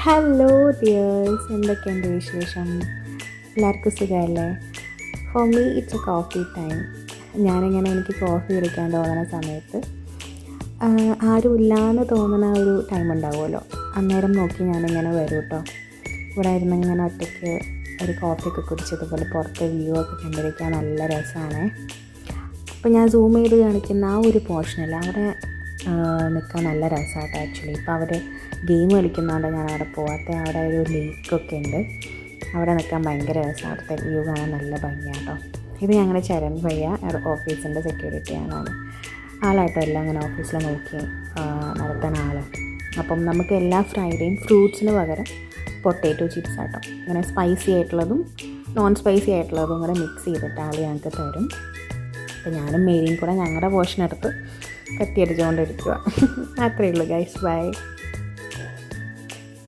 Hello dears, എന്തൊക്കെയുണ്ട് വിശേഷം? എല്ലാവർക്കും സുഖമല്ലേ? For me it's A coffee time. എനിക്ക് കോഫി കുടിക്കാൻ തോന്നുന്ന സമയത്ത് ആരുമില്ലാന്ന് തോന്നുന്ന ഒരു ടൈം ഉണ്ടാവുമല്ലോ, അന്നേരം നോക്കി ഞാനിങ്ങനെ വരും കേട്ടോ. ഇവിടെ ഇരുന്ന് ഇങ്ങനെ ഒറ്റയ്ക്ക് ഒരു കോഫിയൊക്കെ കുടിച്ചതുപോലെ പുറത്തെ വ്യൂ ഒക്കെ കണ്ടിരിക്കാൻ നല്ല രസമാണ്. അപ്പോൾ ഞാൻ സൂം ചെയ്ത് കാണിക്കുന്ന ആ ഒരു പോർഷനിൽ അവിടെ നിൽക്കാൻ നല്ല രസമാട്ടോ. ആക്ച്വലി ഇപ്പോൾ അവർ ഗെയിം കളിക്കുന്നതുകൊണ്ട് ഞാൻ അവിടെ പോകാത്ത. അവിടെ ഒരു ലേക്കൊക്കെ ഉണ്ട്, അവിടെ നിൽക്കാൻ ഭയങ്കര രസമാണ്. അവിടുത്തെ വ്യൂ കാണാൻ നല്ല ഭംഗിയാട്ടോ. ഇത് ഞങ്ങളുടെ ചരൺ ഭയ്യ ഓഫീസിൻ്റെ സെക്യൂരിറ്റിയാണ്. ആളായിട്ടോ എല്ലാം അങ്ങനെ ഓഫീസിൽ നോക്കി നടത്താൻ ആളാണ്. അപ്പം നമുക്ക് എല്ലാ ഫ്രൈഡേയും ഫ്രൂട്ട്സിന് പകരം പൊട്ടാറ്റോ ചിപ്സ് ആട്ടോ, ഇങ്ങനെ സ്പൈസി ആയിട്ടുള്ളതും നോൺ സ്പൈസി ആയിട്ടുള്ളതും കൂടെ മിക്സ് ചെയ്തിട്ട് ആൾ ഞങ്ങൾക്ക് തരും. അപ്പോൾ ഞാനും മേരിയും കൂടെ ഞങ്ങളുടെ പോർഷൻ എടുത്ത് കത്തിയടിച്ചുകൊണ്ടിരിക്കുക. അത്രയേ ഉള്ളൂ ഗൈസ്, ബൈ.